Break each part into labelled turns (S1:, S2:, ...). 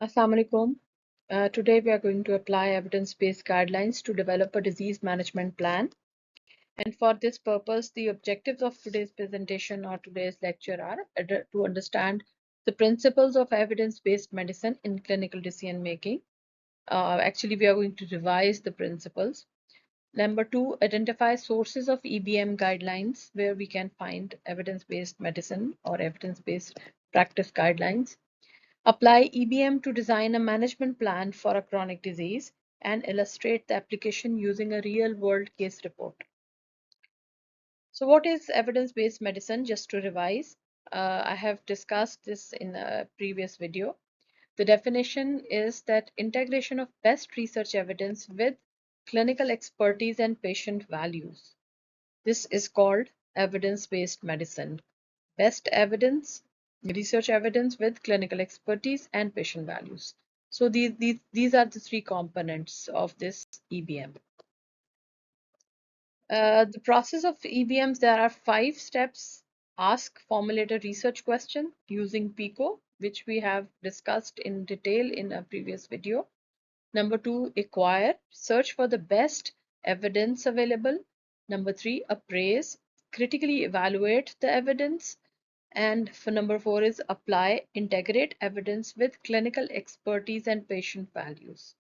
S1: Assalamu alaikum. Today we are going to apply evidence-based guidelines to develop a disease management plan. And for this purpose, the objectives of today's presentation or today's lecture are to understand the principles of evidence-based medicine in clinical decision making. Actually, we are going to revise the principles. Number two, identify sources of EBM guidelines where we can find evidence-based medicine or evidence-based practice guidelines. Apply EBM to design a management plan for a chronic disease and illustrate the application using a real-world case report. So what is evidence-based medicine? Just to revise, I have discussed this in a previous video. The definition is that integration of best research evidence with clinical expertise and patient values. This is called evidence-based medicine. Best evidence, research evidence with clinical expertise and patient values. So these are the three components of this EBM. The process of EBMs, there are 5 steps. Ask, formulate a research question using PICO, which we have discussed in detail in a previous video. Number 2, acquire, search for the best evidence available. Number 3, appraise, critically evaluate the evidence. And for number 4 is apply, integrate evidence with clinical expertise and patient values.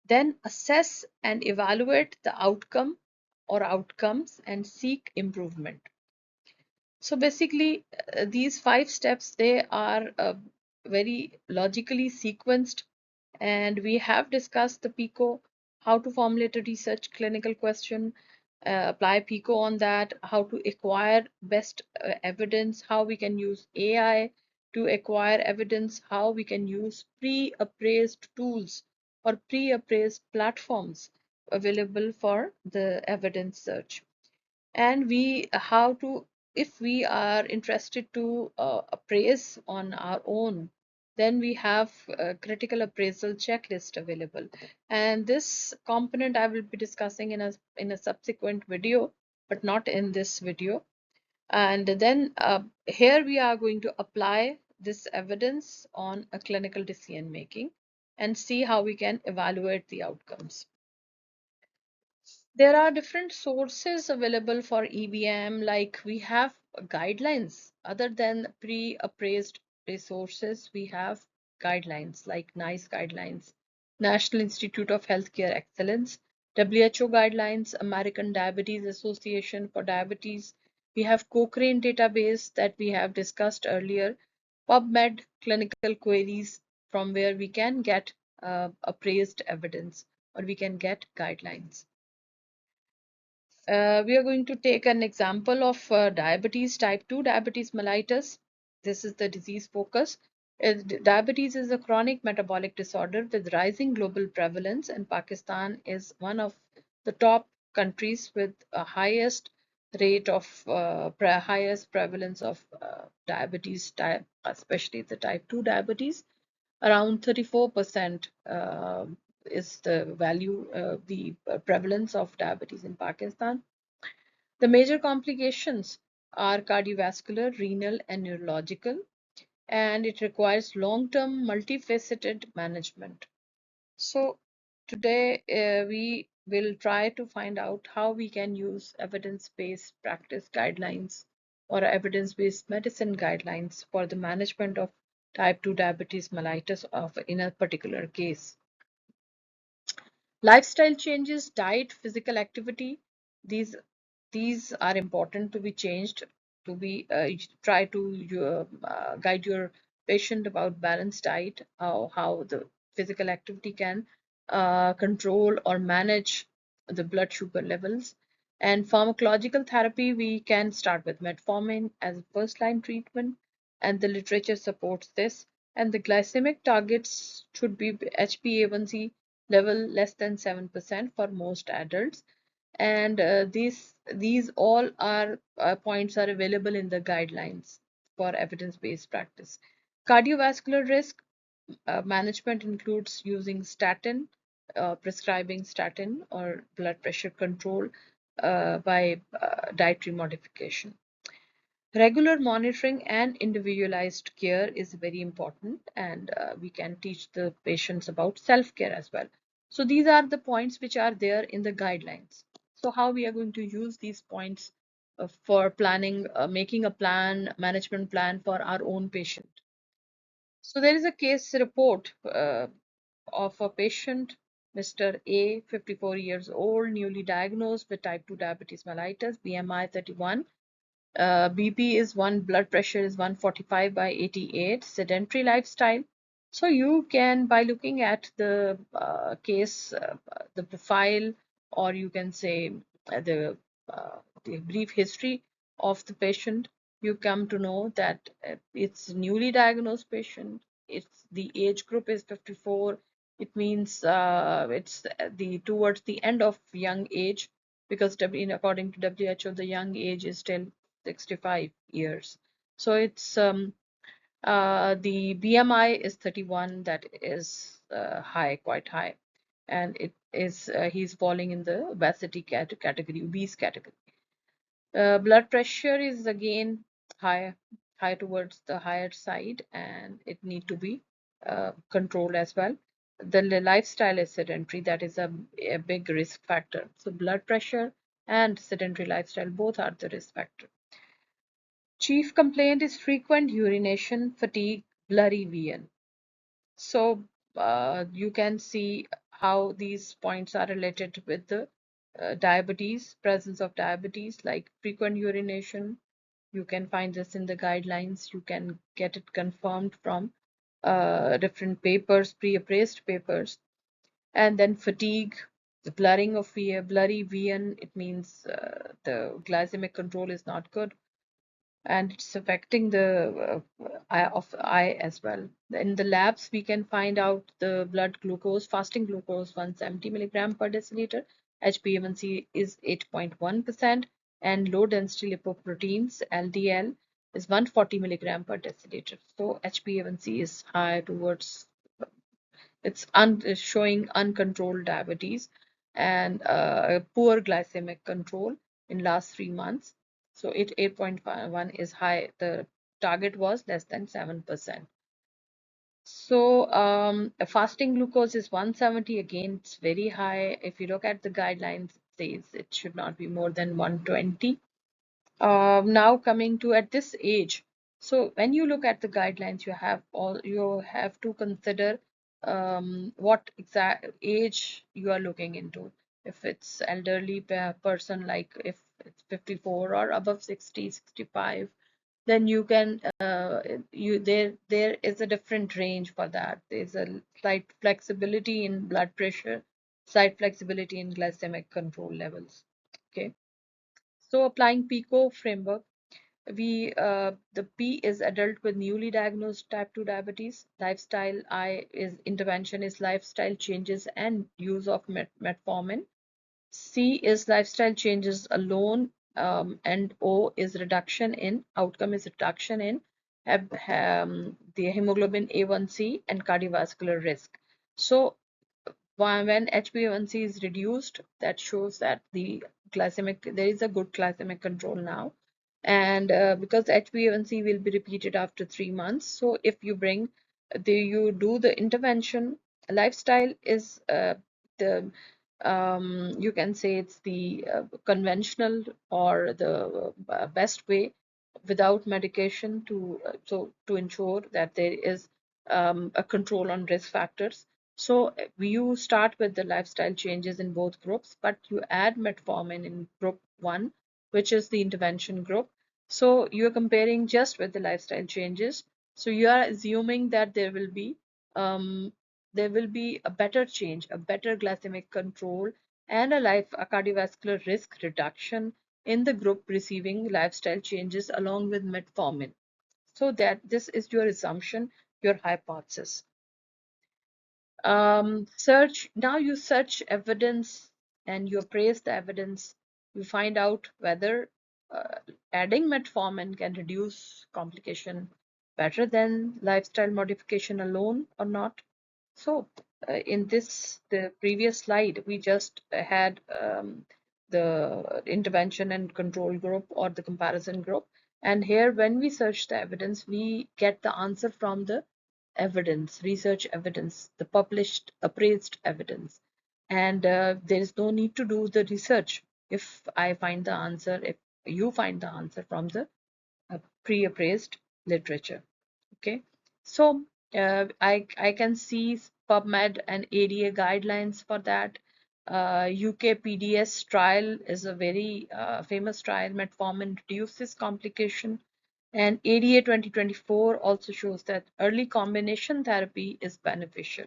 S1: Then assess and evaluate the outcome or outcomes and seek improvement. So basically, these 5 steps, they are very logically sequenced, and we have discussed the PICO, how to formulate a research clinical question, apply PICO on that, how to acquire best evidence, how we can use AI to acquire evidence, how we can use pre-appraised tools or pre-appraised platforms available for the evidence search. And we how to, if we are interested to appraise on our own, then we have a critical appraisal checklist available, and this component I will be discussing in a subsequent video, but not in this video. And then here we are going to apply this evidence on a clinical decision making and see how we can evaluate the outcomes. There are different sources available for EBM, like we have guidelines. Other than pre-appraised resources, we have guidelines like NICE guidelines, National Institute of Healthcare Excellence, WHO guidelines, American Diabetes Association for Diabetes. We have Cochrane database that we have discussed earlier, PubMed clinical queries from where we can get appraised evidence or we can get guidelines. We are going to take an example of diabetes, type 2 diabetes mellitus. This is the disease focus. Diabetes is a chronic metabolic disorder with rising global prevalence, and Pakistan is one of the top countries with a highest rate of highest prevalence of diabetes, especially the type 2 diabetes. Around 34% is the value, the prevalence of diabetes in Pakistan. The major complications are cardiovascular, renal, and neurological, and it requires long-term, multifaceted management. So today we will try to find out how we can use evidence-based practice guidelines or evidence-based medicine guidelines for the management of type 2 diabetes mellitus in a particular case. Lifestyle changes, diet, physical activity, these these are important to be changed, to be try to guide your patient about balanced diet, how the physical activity can control or manage the blood sugar levels. And pharmacological therapy, we can start with metformin as a first line treatment, and the literature supports this. And the glycemic targets should be HbA1c level less than 7% for most adults, and these all are points are available in the guidelines for evidence-based practice. Cardiovascular risk management includes using statin, prescribing statin or blood pressure control by dietary modification. Regular monitoring and individualized care is very important, and we can teach the patients about self-care as well. So these are the points which are there in the guidelines. So how we are going to use these points for planning, making a plan, management plan for our own patient. So there is a case report of a patient, Mr. A, 54 years old, newly diagnosed with type 2 diabetes mellitus, BMI 31. BP is 1, blood pressure is 145 by 88, sedentary lifestyle. So you can, by looking at the case, the profile, or you can say uh, the, the brief history of the patient, you come to know that it's newly diagnosed patient. It's the age group is 54. It means it's the towards the end of young age, because according to WHO, the young age is still 65 years. So it's the BMI is 31, that is high, quite high, and it is he's falling in the obesity category, obese category. Blood pressure is again high, high towards the higher side, and it need to be controlled as well. The lifestyle is sedentary, that is a big risk factor. So blood pressure and sedentary lifestyle both are the risk factor. Chief complaint is frequent urination, fatigue, blurry vision. So you can see how these points are related with the diabetes, presence of diabetes, like frequent urination. You can find this in the guidelines. You can get it confirmed from different papers, pre-appraised papers. And then fatigue, the blurring of blurry vision, it means the glycemic control is not good, and it's affecting the eye as well. In the labs, we can find out the blood glucose, fasting glucose 170 milligram per deciliter, HbA1c is 8.1%, and low density lipoproteins LDL is 140 milligram per deciliter. So HbA1c is high towards, it's showing uncontrolled diabetes and poor glycemic control in last 3 months. So 8.1 is high. The target was less than 7%. So a fasting glucose is 170. Again, it's very high. If you look at the guidelines, it says it should not be more than 120. Now coming to at this age, so when you look at the guidelines, you have to consider what exact age you are looking into. If it's elderly person, like if it's 54 or above 60, 65, then you can there is a different range for that. There's a slight flexibility in blood pressure, slight flexibility in glycemic control levels. Okay. So applying PICO framework, the P is adult with newly diagnosed type 2 diabetes. Lifestyle, I is intervention is lifestyle changes and use of metformin. C is lifestyle changes alone, and O is reduction in outcome is reduction in the hemoglobin A1C and cardiovascular risk. So when HbA1c is reduced, that shows that there is a good glycemic control now. And because HbA1c will be repeated after 3 months, so if you you do the intervention, lifestyle is the you can say it's the conventional or the best way without medication to ensure that there is a control on risk factors. So you start with the lifestyle changes in both groups, but you add metformin in group 1, which is the intervention group. So you're comparing just with the lifestyle changes. So you are assuming that um, there will be a better change, a better glycemic control, and a cardiovascular risk reduction in the group receiving lifestyle changes along with metformin. So that this is your assumption, your hypothesis. Search, now you search evidence and you appraise the evidence. You find out whether uh, adding metformin can reduce complication better than lifestyle modification alone or not. So in the previous slide, we just had the intervention and control group or the comparison group. And here, when we search the evidence, we get the answer from the evidence, research evidence, the published, appraised evidence. And there is no need to do the research if I find the answer, if you find the answer from the pre-appraised literature. Okay, so I can see PubMed and ADA guidelines for that. UK PDS trial is a very famous trial. Metformin reduces complication, and ADA 2024 also shows that early combination therapy is beneficial.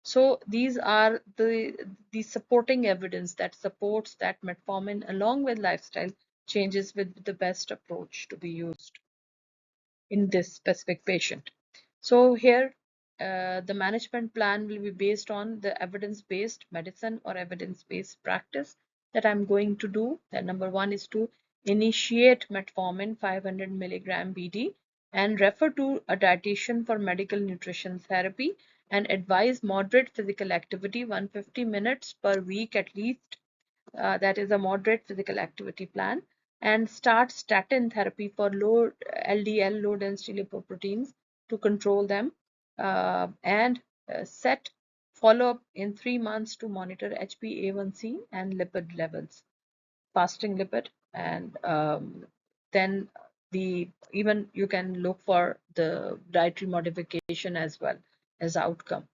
S1: So these are the supporting evidence that supports that metformin along with lifestyle changes with the best approach to be used in this specific patient. So here, the management plan will be based on the evidence-based medicine or evidence-based practice that I'm going to do. That number one is to initiate metformin 500 milligram BD and refer to a dietitian for medical nutrition therapy and advise moderate physical activity 150 minutes per week at least. That is a moderate physical activity plan, and start statin therapy for low LDL, low density lipoproteins, to control them, and set follow-up in 3 months to monitor HbA1c and lipid levels, fasting lipid, and then the even you can look for the dietary modification as well as outcome.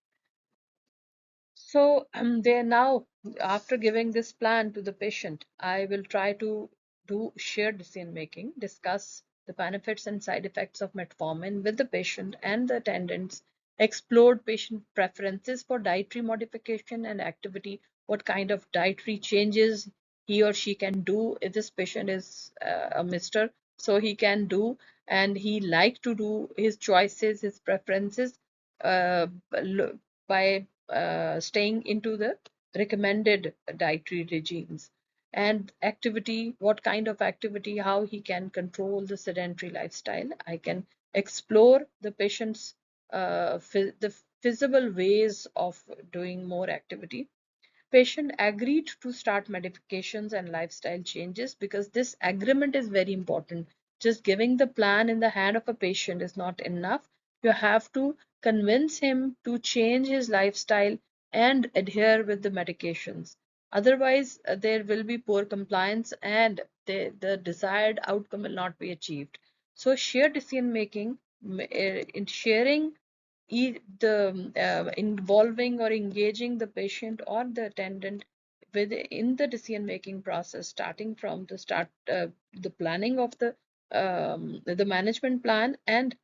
S1: So they now, after giving this plan to the patient, I will try to do shared decision making, discuss the benefits and side effects of metformin with the patient and the attendants, explore patient preferences for dietary modification and activity, what kind of dietary changes he or she can do. If this patient is a mister, so he can do, and he like to do his choices, his preferences, uh, by staying into the recommended dietary regimes, and activity, what kind of activity, how he can control the sedentary lifestyle. I can explore the patient's the feasible ways of doing more activity. Patient agreed to start modifications and lifestyle changes, because this agreement is very important. Just giving the plan in the hand of a patient is not enough. You have to convince him to change his lifestyle and adhere with the medications. Otherwise, there will be poor compliance and the desired outcome will not be achieved. So shared decision making, in sharing the involving or engaging the patient or the attendant in the decision making process, starting from the planning of the management plan, and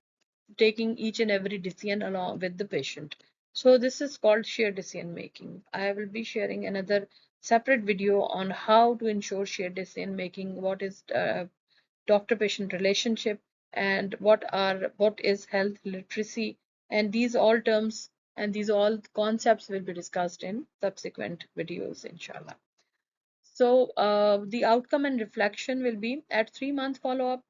S1: taking each and every decision along with the patient. So this is called shared decision making. I will be sharing another separate video on how to ensure shared decision making, what is doctor-patient relationship, and what is health literacy, and these all terms and these all concepts will be discussed in subsequent videos, inshallah. So the outcome and reflection will be at 3 month follow-up.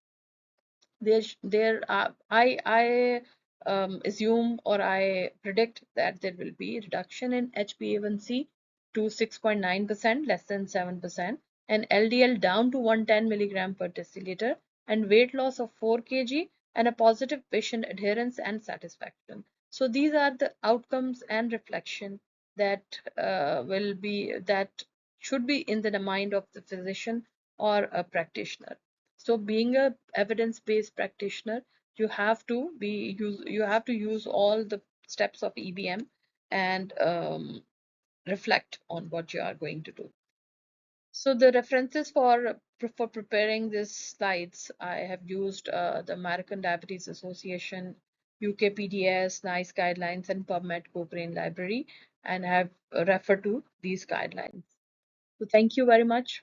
S1: I assume, or I predict, that there will be reduction in HbA1c to 6.9%, less than 7%, and LDL down to 110 milligram per deciliter, and weight loss of 4 kg, and a positive patient adherence and satisfaction. So these are the outcomes and reflection that that should be in the mind of the physician or a practitioner. So being a evidence-based practitioner, you have to use all the steps of EBM and reflect on what you are going to do. So the references for preparing these slides, I have used the American Diabetes Association, UK PDS, NICE guidelines, and PubMed Cochrane Library, and have referred to these guidelines. So thank you very much